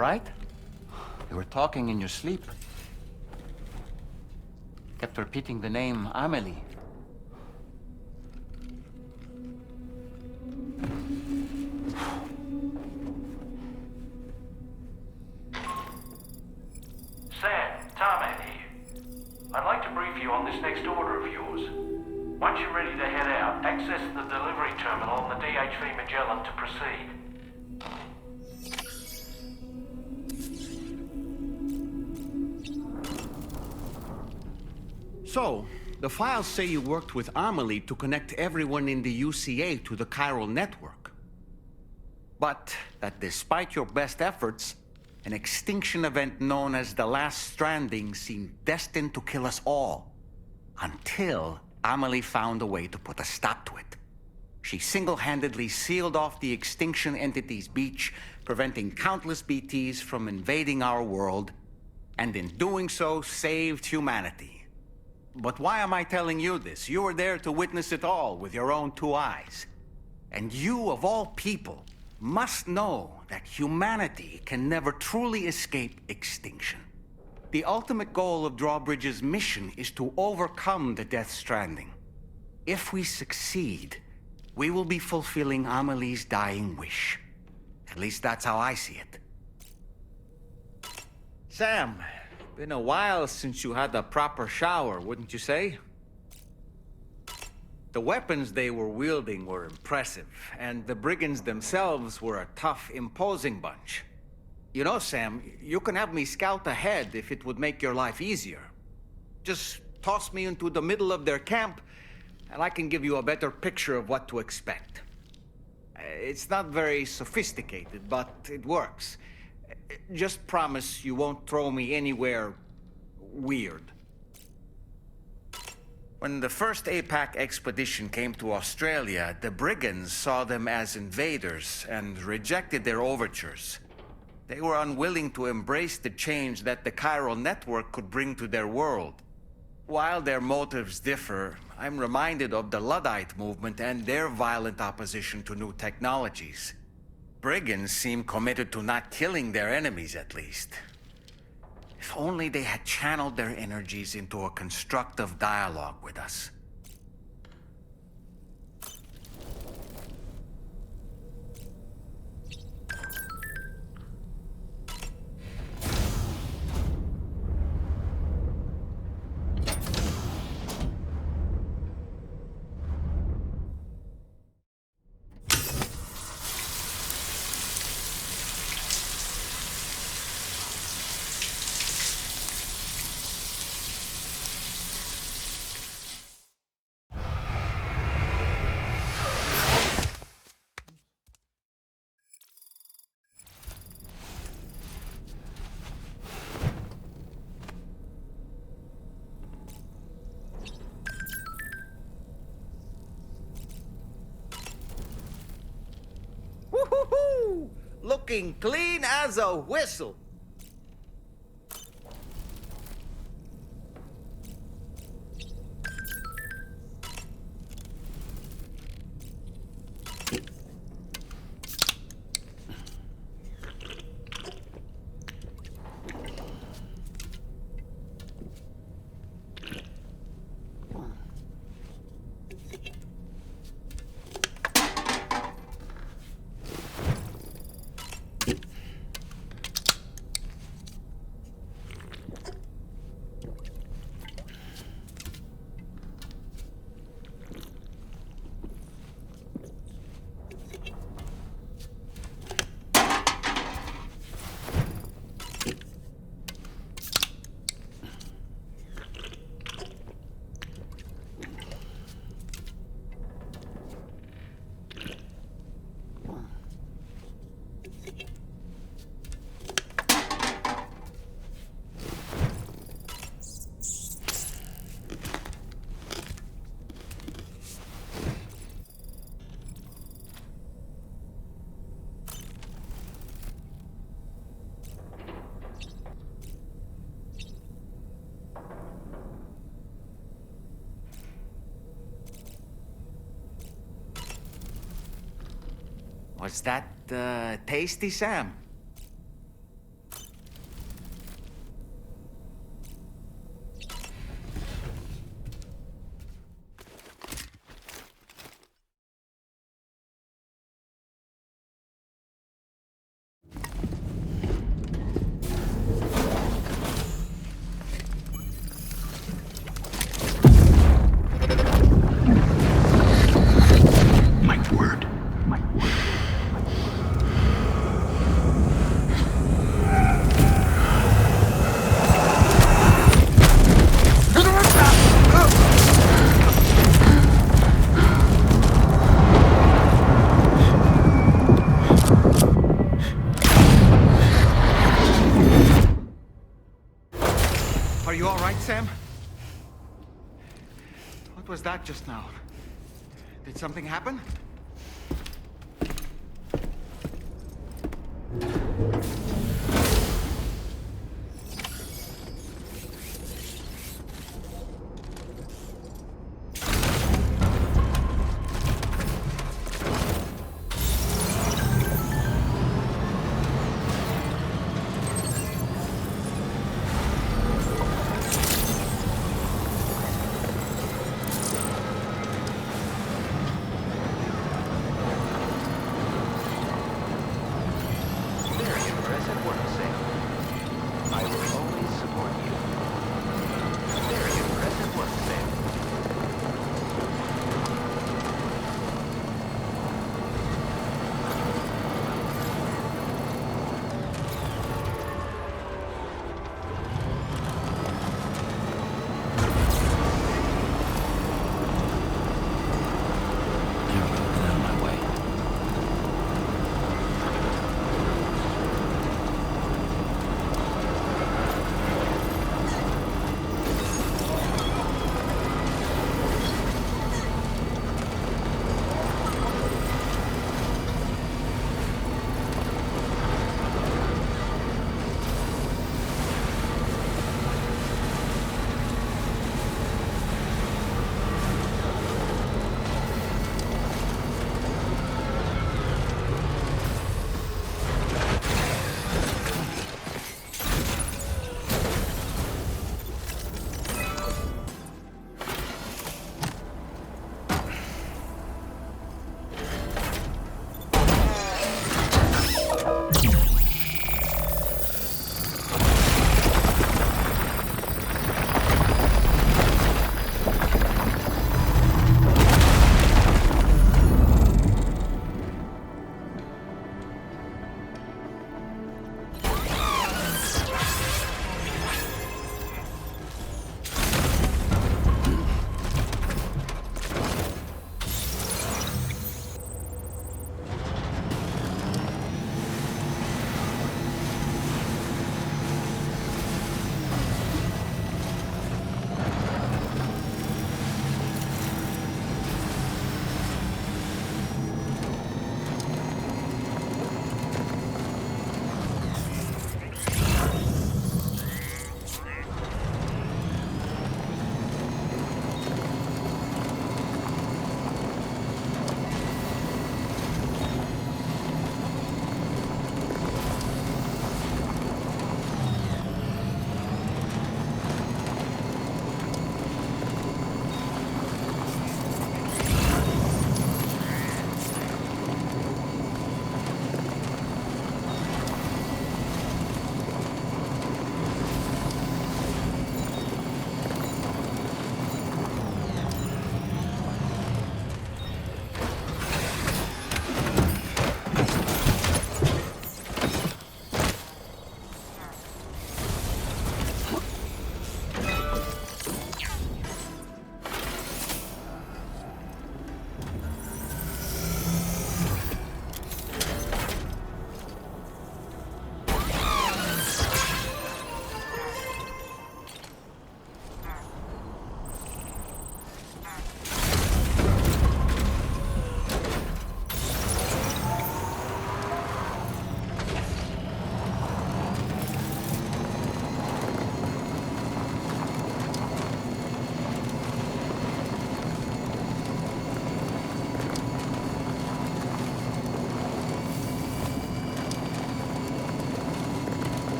right? You were talking in your sleep. Kept repeating the name Amelie. Sam, Tarman here. I'd like to brief you on this next order of yours. Once you're ready to head out, access the delivery terminal on the DHV Magellan to proceed. So, the files say you worked with Amelie to connect everyone in the UCA to the chiral network. But that despite your best efforts, an extinction event known as the Last Stranding seemed destined to kill us all. Until Amelie found a way to put a stop to it. She single-handedly sealed off the extinction entity's beach, preventing countless BTs from invading our world, and in doing so, saved humanity. But why am I telling you this? You were there to witness it all with your own two eyes. And you, of all people, must know that humanity can never truly escape extinction. The ultimate goal of Drawbridge's mission is to overcome the Death Stranding. If we succeed, we will be fulfilling Amelie's dying wish. At least that's how I see it. Sam, been a while since you had a proper shower, wouldn't you say? The weapons they were wielding were impressive, and the brigands themselves were a tough, imposing bunch. You know, Sam, you can have me scout ahead if it would make your life easier. Just toss me into the middle of their camp, and I can give you a better picture of what to expect. It's not very sophisticated, but it works. Just promise you won't throw me anywhere weird. When the first APAC expedition came to Australia, the brigands saw them as invaders and rejected their overtures. They were unwilling to embrace the change that the chiral network could bring to their world. While their motives differ, I'm reminded of the Luddite movement and their violent opposition to new technologies. Brigands seem committed to not killing their enemies, at least. If only they had channeled their energies into a constructive dialogue with us. Woo-hoo-hoo! Looking clean as a whistle. Was that tasty, Sam? that just now? Did something happen?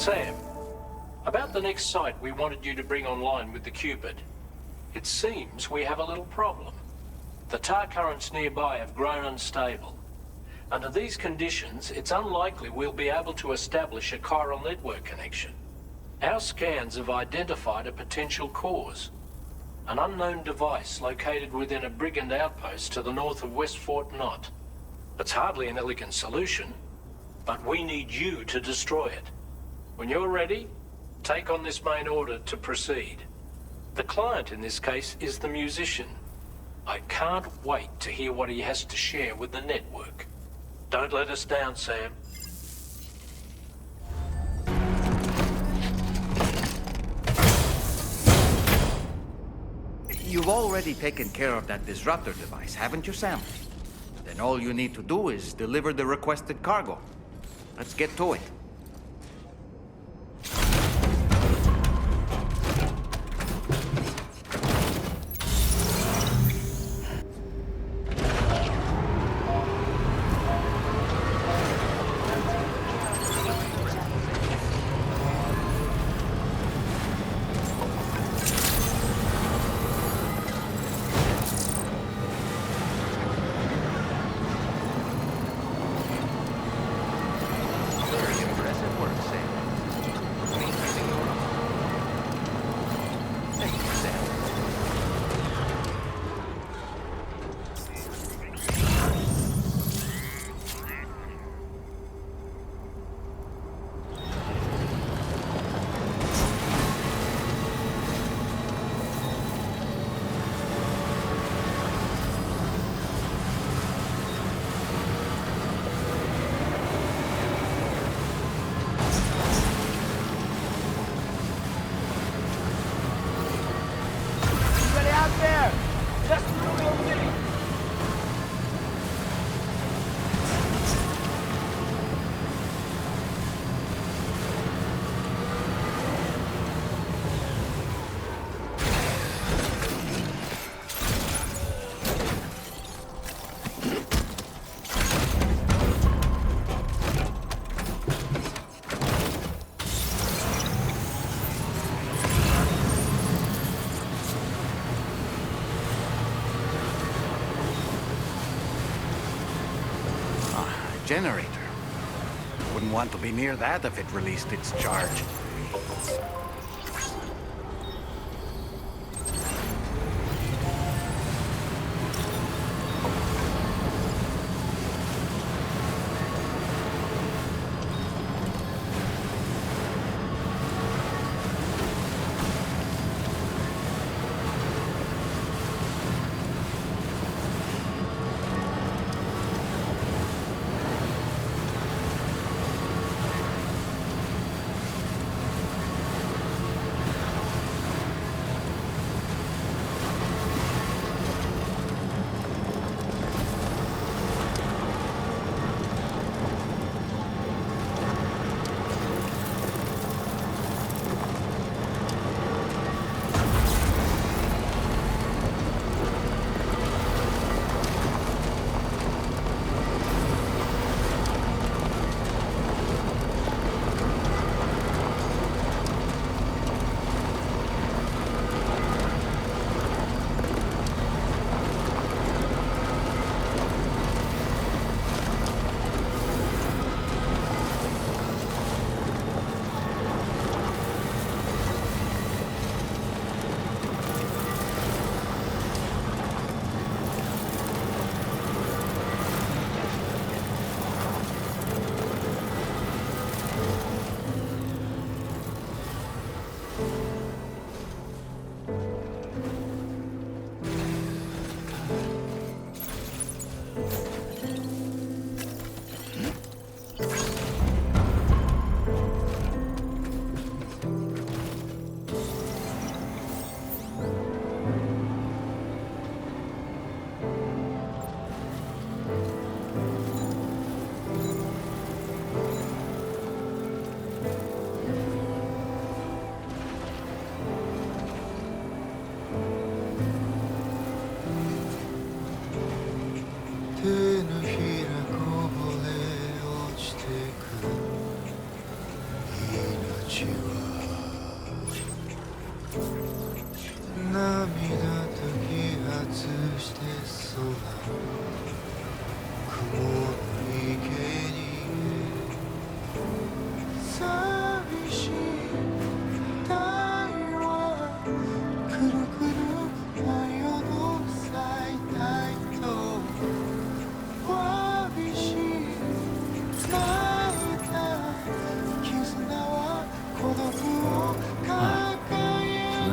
Sam, about the next site we wanted you to bring online with the Cupid. It seems we have a little problem. The tar currents nearby have grown unstable. Under these conditions, it's unlikely we'll be able to establish a chiral network connection. Our scans have identified a potential cause. An unknown device located within a brigand outpost to the north of West Fort Knot. It's hardly an elegant solution, but we need you to destroy it. When you're ready, take on this main order to proceed. The client in this case is the musician. I can't wait to hear what he has to share with the network. Don't let us down, Sam. You've already taken care of that disruptor device, haven't you, Sam? Then all you need to do is deliver the requested cargo. Let's get to it. Generator. Wouldn't want to be near that if it released its charge.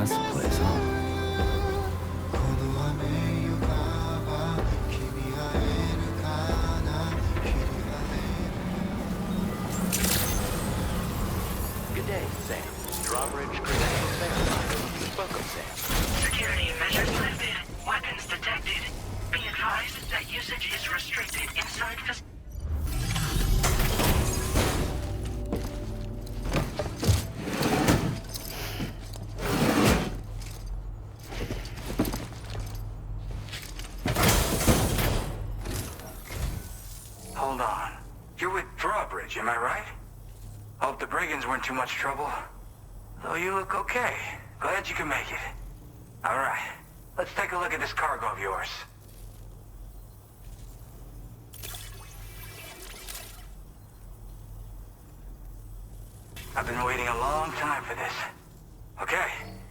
That's the place, huh? Good day, Sam. Drawbridge credentials verified. Welcome, Sam. Security measures lifted. Weapons detected. Be advised that usage is restricted inside the... Hold on. You're with Drawbridge, am I right? Hope the brigands weren't too much trouble. Though you look okay. Glad you can make it. All right. Let's take a look at this cargo of yours. I've been waiting a long time for this. Okay,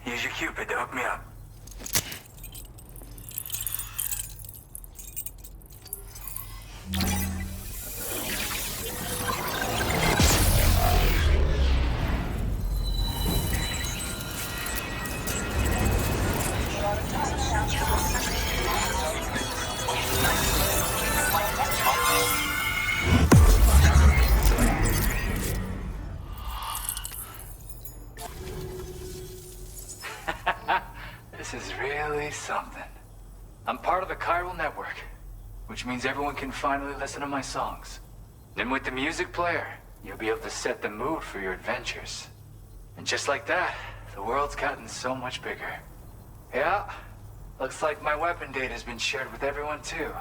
use your Cupid to hook me up. This is really something. I'm part of the chiral network, which means everyone can finally listen to my songs. And with the music player, you'll be able to set the mood for your adventures. And just like that, the world's gotten so much bigger. Yeah, looks like my weapon data has been shared with everyone too.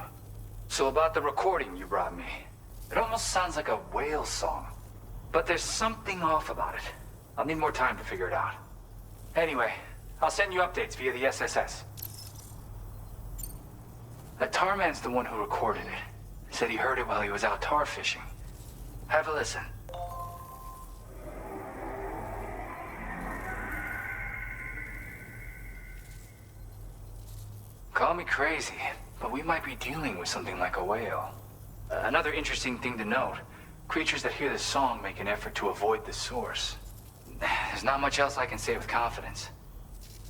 So about the recording you brought me, it almost sounds like a whale song. But there's something off about it. I'll need more time to figure it out. Anyway, I'll send you updates via the SSS. That tar man's the one who recorded it. Said he heard it while he was out tar fishing. Have a listen. Call me crazy, but we might be dealing with something like a whale. Another interesting thing to note, creatures that hear this song make an effort to avoid the source. There's not much else I can say with confidence.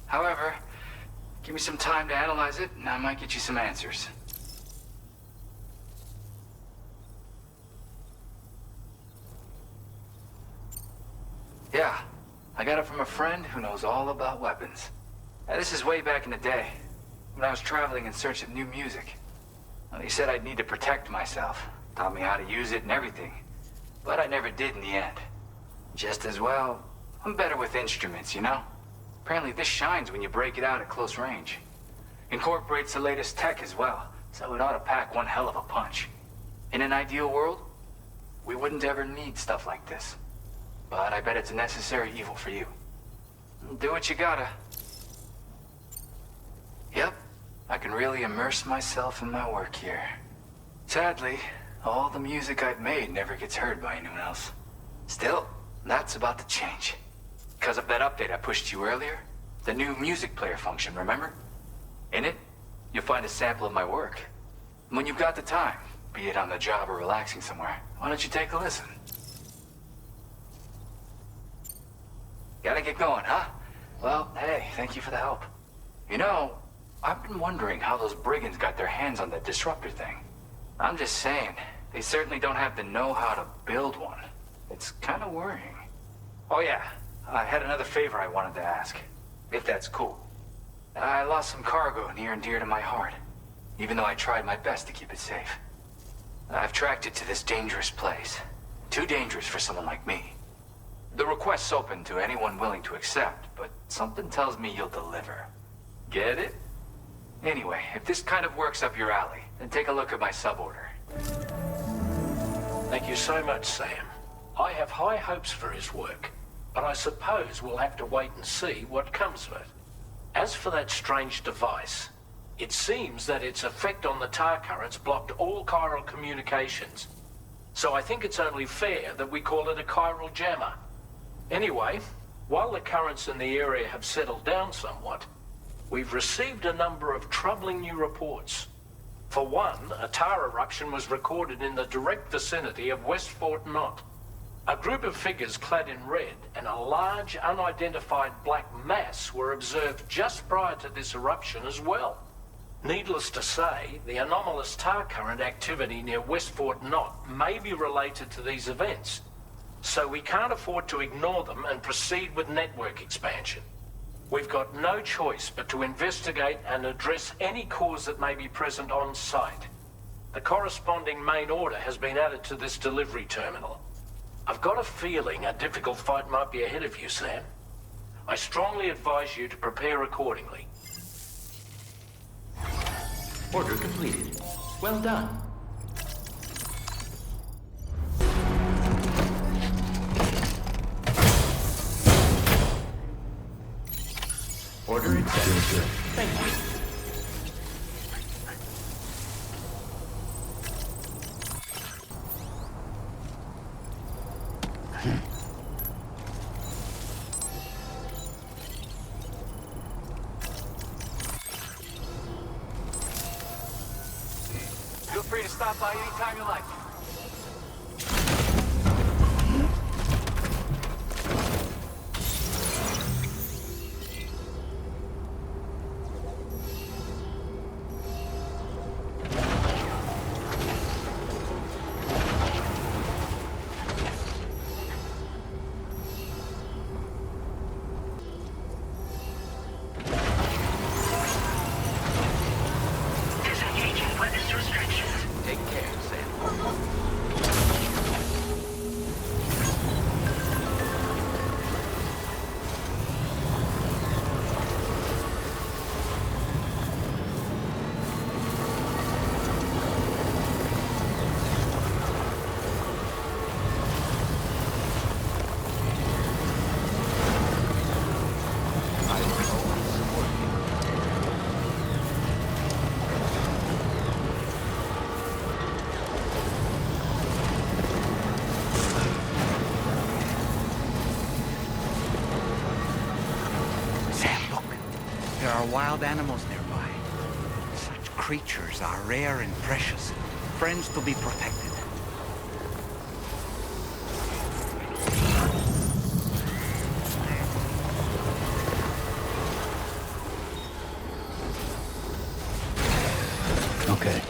However, give me some time to analyze it, and I might get you some answers. Yeah, I got it from a friend who knows all about weapons. This is way back in the day, when I was traveling in search of new music. Well, he said I'd need to protect myself, taught me how to use it and everything. But I never did in the end. Just as well, I'm better with instruments, you know? Apparently this shines when you break it out at close range. Incorporates the latest tech as well, so it ought to pack one hell of a punch. In an ideal world, we wouldn't ever need stuff like this. But I bet it's a necessary evil for you. Do what you gotta. Yep, I can really immerse myself in my work here. Sadly, all the music I've made never gets heard by anyone else. Still, that's about to change. Because of that update I pushed you earlier, the new music player function, remember? In it, you'll find a sample of my work. When you've got the time, be it on the job or relaxing somewhere, why don't you take a listen? Gotta get going, huh? Well, hey, thank you for the help. You know, I've been wondering how those brigands got their hands on that disruptor thing. I'm just saying, they certainly don't have the know-how to build one. It's kind of worrying. Oh yeah, I had another favor I wanted to ask, if that's cool. I lost some cargo near and dear to my heart, even though I tried my best to keep it safe. I've tracked it to this dangerous place. Too dangerous for someone like me. The request's open to anyone willing to accept, but something tells me you'll deliver. Get it? Anyway, if this kind of works up your alley, then take a look at my suborder. Thank you so much, Sam. I have high hopes for his work. but I suppose we'll have to wait and see what comes of it. As for that strange device, it seems that its effect on the tar currents blocked all chiral communications. So I think it's only fair that we call it a chiral jammer. Anyway, while the currents in the area have settled down somewhat, we've received a number of troubling new reports. For one, a tar eruption was recorded in the direct vicinity of West Fort Knot. A group of figures clad in red and a large unidentified black mass were observed just prior to this eruption as well. Needless to say, the anomalous tar current activity near West Fort Knot may be related to these events, so we can't afford to ignore them and proceed with network expansion. We've got no choice but to investigate and address any cause that may be present on site. The corresponding main order has been added to this delivery terminal. I've got a feeling a difficult fight might be ahead of you, Sam. I strongly advise you to prepare accordingly. Order completed. Well done. Order accepted. Thank you. Feel free to stop by anytime you like. Disengaging weapons restrictions. Take care, Sam. Sam, look. There are wild animals nearby. Such creatures are rare and precious. Friends to be protected. Okay.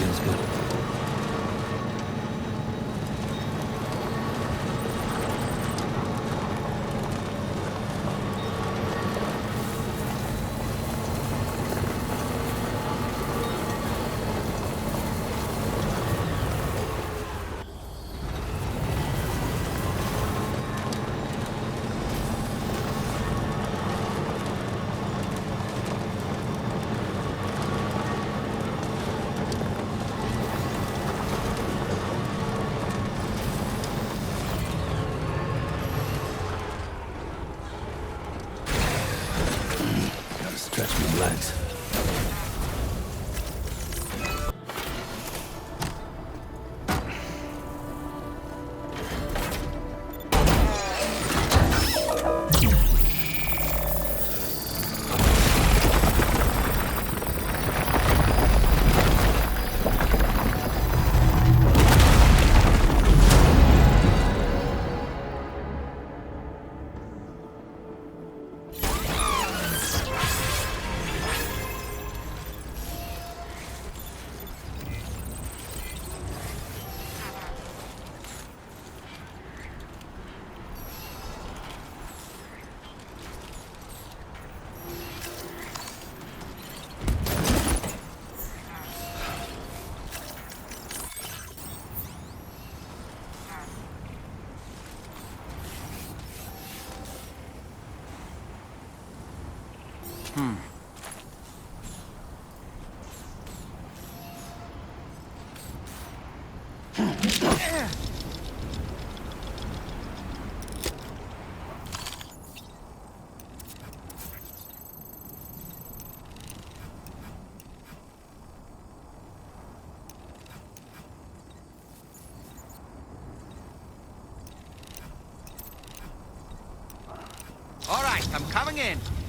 Feels good. Gotta stretch my legs. All right, I'm coming in.